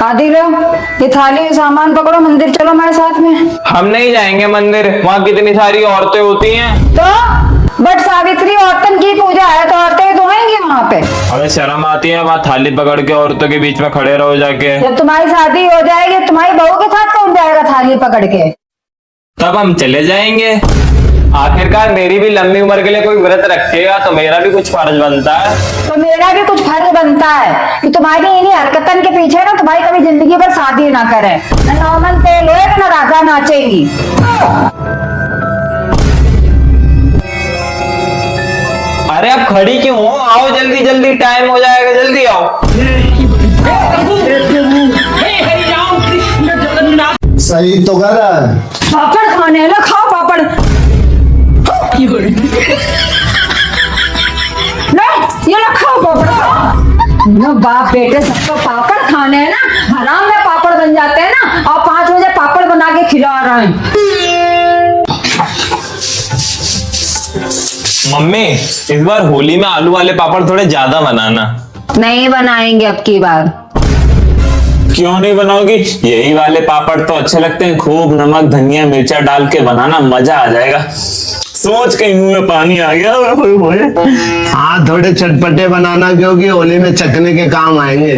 आदि लो, ये थाली सामान पकड़ो, मंदिर चलो हमारे साथ में। हम नहीं जाएंगे मंदिर, वहाँ कितनी सारी औरतें होती हैं। तो बट सावित्री औरतन की पूजा है तो औरतें तो आएंगी वहाँ पे। हमें शर्म आती है वहाँ थाली पकड़ के औरतों के बीच में खड़े रहो जाके। जब तुम्हारी शादी हो जाएगी तुम्हारी बहू के साथ कौन जाएगा थाली पकड़ के? तब हम चले जाएंगे। आखिरकार मेरी भी लंबी उम्र के लिए कोई व्रत रखेगा तो मेरा भी कुछ फर्ज बनता है। तो मेरा भी कुछ फर्ज बनता है कि तुम्हारी इन्हीं हरकतन के पीछे ना तुम्हारी कभी जिंदगी भर शादी ना करे, न नौमन तेल होएगा न राजा नाचेगी। अरे अब खड़ी क्यों हो? आओ जल्दी जल्दी, टाइम हो जाएगा, जल्दी आओ। सही तो कर रहा है। पापड़ खाने लो, खाओ पापड़। नहीं, ये लो खाओ पापड़। ना बाप बेटे सबको पापड़ खाने हैं ना, हराम में पापड़ बन जाते हैं ना, और 5 बजे पापड़ बना के खिला रहे हैं। मम्मी इस बार होली में आलू वाले पापड़ थोड़े ज्यादा बनाना। नहीं बनाएंगे अब की बार। क्यों नहीं बनाओगी? यही वाले पापड़ तो अच्छे लगते हैं, खूब नमक धनिया मिर्चा डाल के बनाना, मजा आ जाएगा। सोच के मुंह में पानी आ गया। हाँ थोड़े चटपटे बनाना क्योंकि होली में चखने के काम आएंगे।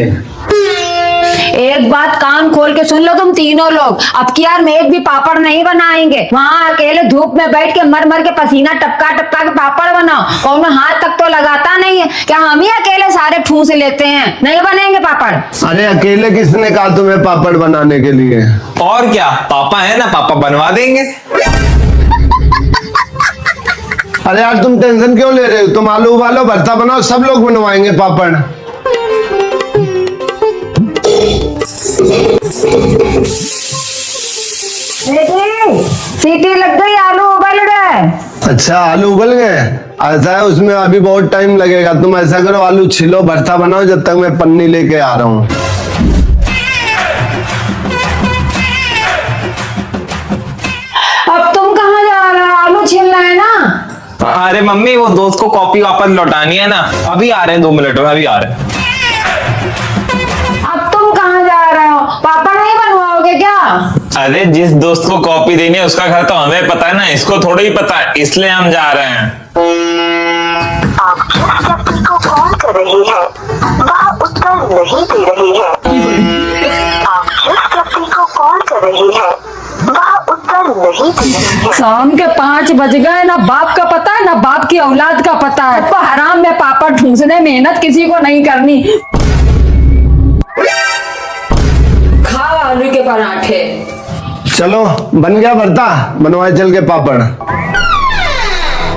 एक बात कान खोल के सुन लो तुम तीनों लोग, अब की यार में एक भी पापड़ नहीं बनाएंगे। वहाँ अकेले धूप में बैठ के मर मर के पसीना टपका टपका के पापड़ बनाओ, कौन हाथ तक तो लगाता नहीं है। क्या हम ही अकेले सारे ठूस लेते हैं? नहीं बनेंगे पापड़। अरे अकेले किसने कहा तुम्हें पापड़ बनाने के लिए? और क्या, पापा है ना, पापा बनवा देंगे। अरे यार तुम टेंशन क्यों ले रहे हो? तुम आलू उबालो, भरता बनाओ, सब लोग बनवाएंगे पापड़। सीटी लग गई, आलू उबल गए। अच्छा आलू उबल गए? ऐसा है, उसमें अभी बहुत टाइम लगेगा। तुम ऐसा करो आलू छिलो, भरता बनाओ, जब तक मैं पन्नी लेके आ रहा हूँ। अब तुम कहाँ जा रहे हो? आलू छीलना है ना। अरे मम्मी वो दोस्त को कॉपी वापस लौटानी है ना, अभी आ रहे हैं, 2 मिनट में अभी आ रहे हैं। अब तुम कहाँ जा रहे हो? पापड़ नहीं बनवाओगे क्या? अरे जिस दोस्त को कॉपी देनी है उसका घर तो हमें पता है ना, इसको थोड़ा ही पता है, इसलिए हम जा रहे हैं। आप जिस व्यक्ति को कॉल कर रही है वह उत्तर नहीं दे रही है। आप जिस व्यक्ति को कॉल कर रही है वह उत्तर नहीं दे रही है। शाम के 5 बज गए, ना बाप का पता है ना बाप की औलाद का पता है। तो हराम में पापड़ ठूसने मेहनत किसी को नहीं करनी। खाओ आलू के पराठे। चलो बन गया भरता, बनवाए चल के पापड़।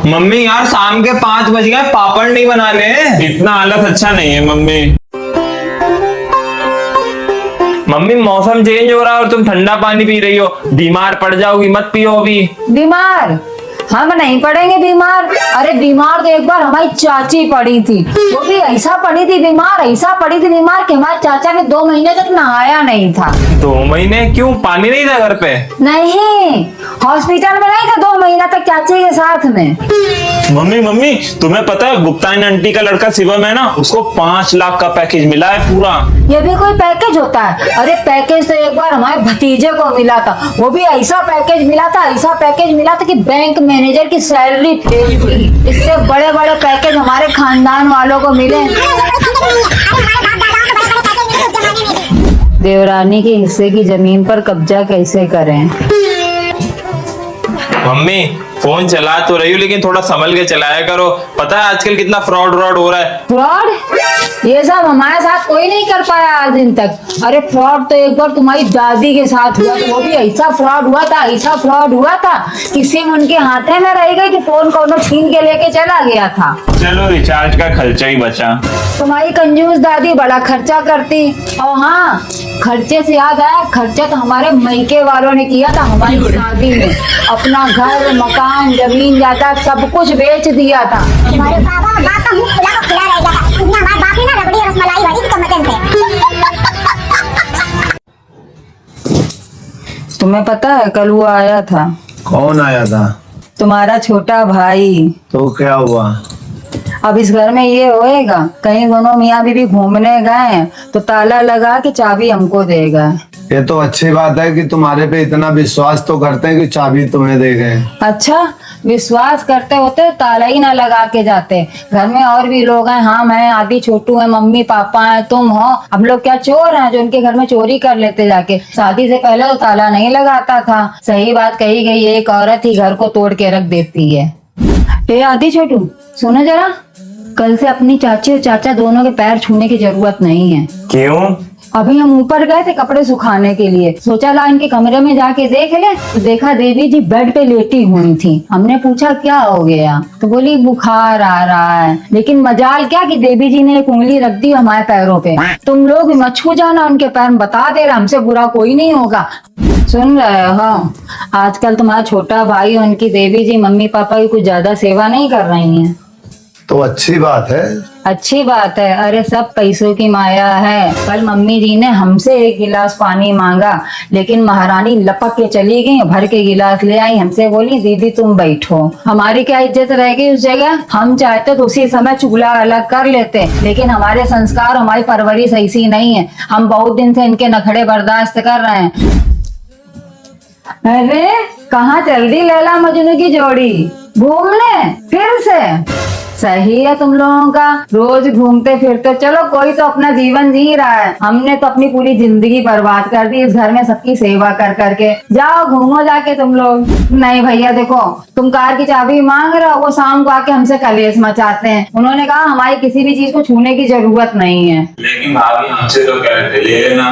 मम्मी यार शाम के 5 बज गए, पापड़ नहीं बनाने। इतना हालत अच्छा नहीं है मम्मी। मम्मी मौसम चेंज हो रहा है और तुम ठंडा पानी पी रही हो, बीमार पड़ जाओगी, मत पियो अभी। बीमार? हम नहीं पड़ेंगे बीमार। अरे बीमार तो एक बार हमारी चाची पड़ी थी, वो भी ऐसा पड़ी थी बीमार, ऐसा पड़ी थी बीमार कि हमारे चाचा ने 2 महीने तक नहाया नहीं था। 2 महीने? क्यों, पानी नहीं था घर पे? नहीं, हॉस्पिटल में नहीं था 2 महीना तक चाची के साथ में। मम्मी तुम्हें पता है गुप्तान आंटी का लड़का शिवम है ना, उसको 5 लाख का पैकेज मिला है पूरा। ये भी कोई पैकेज होता है? अरे पैकेज तो एक बार हमारे भतीजे को मिला था, वो भी ऐसा पैकेज मिला था, ऐसा पैकेज मिला था कि बैंक मैनेजर की सैलरी फेल थी। इससे बड़े बड़े पैकेज हमारे खानदान वालों को मिले। देवरानी के हिस्से की जमीन पर कब्जा कैसे करें? मम्मी फोन चला तो रही हो लेकिन थोड़ा संभल के चलाया करो, पता है आजकल कितना फ्रॉड हो रहा है। फ्रॉड? ये सब हमारे साथ कोई नहीं कर पाया आज दिन तक। अरे फ्रॉड तो एक बार तुम्हारी दादी के साथ हुआ, तो वो भी ऐसा फ्रॉड हुआ था, ऐसा फ्रॉड हुआ था कि सिम उनके हाथे में रह गई कि फोन कोनो छीन के लेके चला गया था। चलो रिचार्ज का खर्चा ही बचा। तुम्हारी कंजूस दादी बड़ा खर्चा करती। और हाँ, खर्चे से याद आया, खर्चा तो हमारे मैके वालों ने किया था हमारी शादी में। अपना घर मकान जमीन जायदाद सब कुछ बेच दिया था। तुम्हारे बाबा बाप का मुंह खुला खुला रह गया था, इतना हमारा बाप ही ना रबड़ी और रसमलाई वाली चमचन थे। तुम्हें पता है कल वो आया था। कौन आया था? तुम्हारा छोटा भाई। तो क्या हुआ? अब इस घर में ये होएगा, कहीं दोनों मियाँ बीवी घूमने गए तो ताला लगा के चाबी हमको देगा। ये तो अच्छी बात है कि तुम्हारे पे इतना विश्वास तो करते हैं कि चाबी तुम्हें दे गए। अच्छा, विश्वास करते होते तो ताला ही ना लगा के जाते। घर में और भी लोग हैं, हाँ मैं आदि छोटू है, मम्मी पापा है, तुम हो। हम लोग क्या चोर हैं जो उनके घर में चोरी कर लेते जाके? शादी से पहले तो ताला नहीं लगाता था। सही बात कही गई, एक औरत ही घर को तोड़ के रख देती है। ए आदि छोटू, सुनो जरा, कल से अपनी चाची और चाचा दोनों के पैर छूने की जरूरत नहीं है। क्यों? अभी हम ऊपर गए थे कपड़े सुखाने के लिए, सोचा ला इनके कमरे में जाके देख ले, तो देखा देवी जी बेड पे लेटी हुई थी। हमने पूछा क्या हो गया, तो बोली बुखार आ रहा है। लेकिन मजाल क्या कि देवी जी ने एक उंगली रख दी हमारे पैरों पे। तुम लोग भी मत छू जाना उनके पैर, बता दे रहा, हमसे बुरा कोई नहीं होगा। सुन रहे हो, आजकल तुम्हारा छोटा भाई और उनकी देवी जी मम्मी पापा की कुछ ज्यादा सेवा नहीं कर रही है। तो अच्छी बात है। अच्छी बात है, अरे सब पैसों की माया है। कल मम्मी जी ने हमसे एक गिलास पानी मांगा, लेकिन महारानी लपक के चली गई, भर के गिलास ले आई, हमसे बोली दीदी तुम बैठो। हमारी क्या इज्जत रह गई उस जगह? हम चाहते तो उसी समय चूल्हा अलग कर लेते, लेकिन हमारे संस्कार, हमारी परवरिश ऐसी नहीं है। हम बहुत दिन से इनके नखड़े बर्दाश्त कर रहे हैं। अरे कहाँ चल दी लैला मजनू की जोड़ी? घूमने फिर से? सही है तुम लोगों का, रोज घूमते फिरते। चलो कोई तो अपना जीवन जी रहा है, हमने तो अपनी पूरी जिंदगी बर्बाद कर दी इस घर में सबकी सेवा कर करके। जाओ घूमो जाके तुम लोग। नहीं भैया देखो, तुम कार की चाबी मांग रहे हो, वो शाम को आके हमसे कलेश मचाते हैं। उन्होंने कहा हमारी किसी भी चीज को छूने की जरूरत नहीं है। लेकिन भाभी हमसे तो कह रहे थे ले लेना।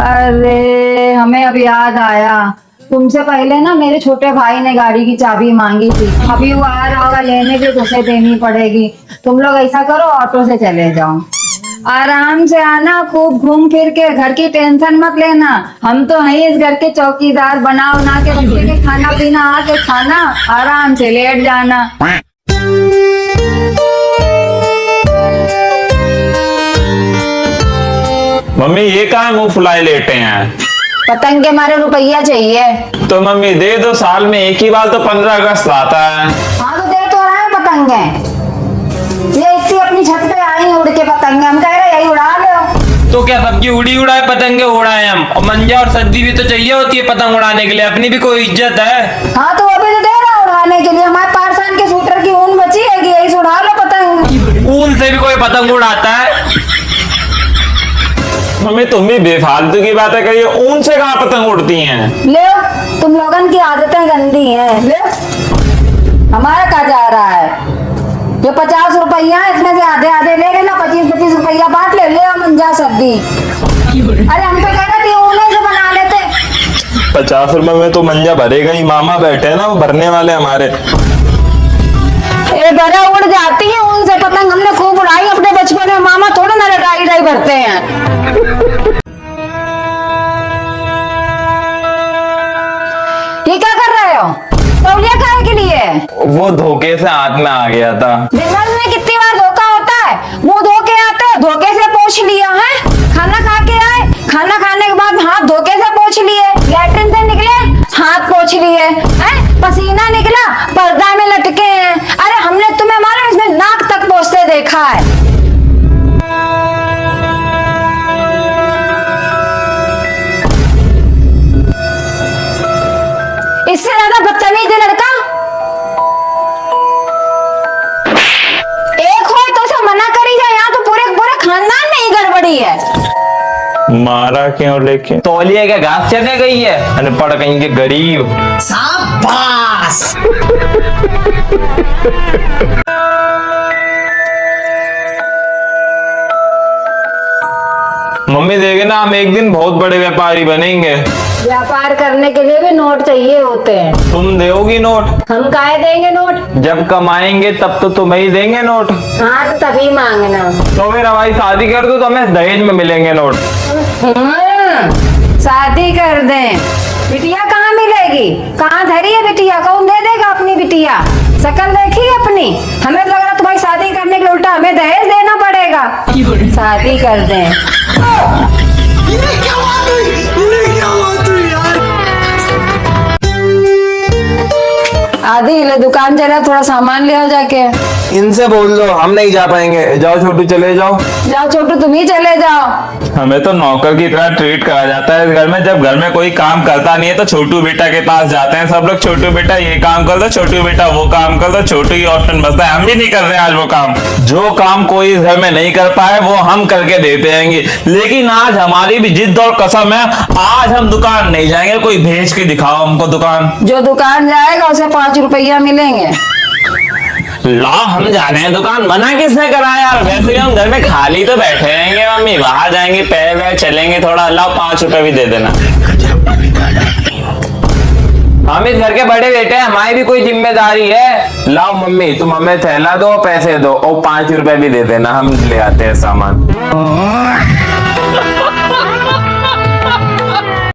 अरे हमें अब याद आया, तुमसे पहले ना मेरे छोटे भाई ने गाड़ी की चाबी मांगी थी। अभी वो आ रहा होगा लेने के, तो उसे देनी पड़ेगी। तुम लोग ऐसा करो, ऑटो से चले जाओ, आराम से आना, खूब घूम फिर के, घर की टेंशन मत लेना। हम तो हैं इस घर के चौकीदार, बना बना के रखेंगे, खाना पीना आके खाना, आराम से लेट जाना। मम्मी ये कहाँ मुंह फुलाए लेटे हैं? पतंग के मारे रुपया चाहिए। तो मम्मी दे दो, साल में एक ही बार तो 15 अगस्त आता है। हाँ तो दे तो रहा है पतंगे, ये इतनी अपनी छत पे आई उड़ के पतंगे, हम कह रहे यही उड़ा लो। तो क्या सबकी उड़ी उड़ाए पतंगे उड़ाए हम? और मंजा और सद्दी भी तो चाहिए होती है पतंग उड़ाने के लिए, अपनी भी कोई इज्जत है। हाँ तो अभी तो दे रहा उड़ाने के लिए, हमारे पारसान के सूटर की ऊन बची है कि यही से उड़ा लो पतंग। ऊन से भी कोई पतंग उड़ाता है? मम्मी तुम भी बेफालतू की बातें करिए, ऊन से कहाँ पतंग उड़ती हैं? ले तुम लोगन की आदतें गंदी हैं। ले हमारा कहा जा रहा है, ये 50 रुपया है, इसमें से आधे आधे ले लेना, 25-25 रुपया बांट ले मंजा सब्जी। अरे हम तो कह रहे थे ऊन से बना लेते। 50 रुपए में तो मंजा भरेगा ही, मामा बैठे हैं ना वो भरने वाले हमारे। ये बड़ा उड़ जाती है ऊन से पतंग, हमने खूब उड़ाई अपने बचपन में, मामा थोड़ा ना लड़ाई लड़ाई भरते हैं। ये क्या कर रहे हो? तौलिया खाने के लिए? वो धोखे से हाथ में आ गया था। दिन में कितनी बार धोखा होता है? मुंह धो के आते हो, धोखे से पोंछ लिया है। खाना खा के आए, खाना खाने के बाद हाथ धोखे से पोंछ लिए। लैट्रिन से निकले, हाथ पोंछ लिए। पसीना निकला, पर्दा में लटके हैं। अरे हमने तुम्हें मालूम इसमें नाक तक पोंछते देखा है। इससे ज्यादा बदतमीज है लड़का। एक हो तो उसे मना करी जाए, यहाँ तो पूरे पूरे खानदान में ही गड़बड़ी है। मारा क्यों लेके? तौलिया के घास चढ़ने गई है, अनपढ़ कहीं के गरीब। मम्मी देखे ना, हम एक दिन बहुत बड़े व्यापारी बनेंगे। व्यापार करने के लिए भी नोट चाहिए होते हैं। तुम दोगी नोट? हम काहे देंगे नोट? जब कमाएंगे तब तो तुम्हें ही देंगे नोट। हाँ तो तभी मांगना। तो फिर हमारी शादी कर दो तो हमें दहेज में मिलेंगे नोट। शादी कर दें, बिटिया कहाँ मिलेगी? कहाँ धरी है बिटिया? कौन दे देगा अपनी बिटिया? शकल देखी अपनी? हमें लग रहा तुम्हारी शादी करने के लिए उल्टा हमें दहेज देना पड़ेगा। शादी कर दें। आदि ले दुकान चला, थोड़ा सामान ले आओ जाके। इनसे बोल दो हम नहीं जा पाएंगे। जाओ छोटू चले जाओ। जाओ छोटू तुम ही चले जाओ। हमें तो नौकर की तरह ट्रीट करा जाता है इस घर में। जब घर में कोई काम करता नहीं है तो छोटू बेटा के पास जाते हैं सब लोग। छोटू बेटा ये काम कर दो, छोटू बेटा वो काम कर दो, छोटू ही ऑप्शन बचता है। हम भी नहीं कर रहे आज वो काम। जो काम कोई इस घर में नहीं कर पाए वो हम करके देते आएंगे। लेकिन आज हमारी भी जिद और कसम है, आज हम दुकान नहीं जाएंगे। कोई भेज के दिखाओ हमको दुकान। जो दुकान जाएगा उसे 5 रुपया मिलेंगे। ला हम जा रहे हैं दुकान, मना किसने करा यार। वैसे भी हम घर में खाली तो बैठे रहेंगे मम्मी, बाहर जाएंगे पैर वैर चलेंगे थोड़ा। लाओ 5 रुपए भी दे देना। हम इस घर के बड़े बेटे हैं, हमारी भी कोई जिम्मेदारी है। लाओ मम्मी तुम हमें थैला दो पैसे दो और 5 रुपए भी दे देना, हम ले आते हैं सामान।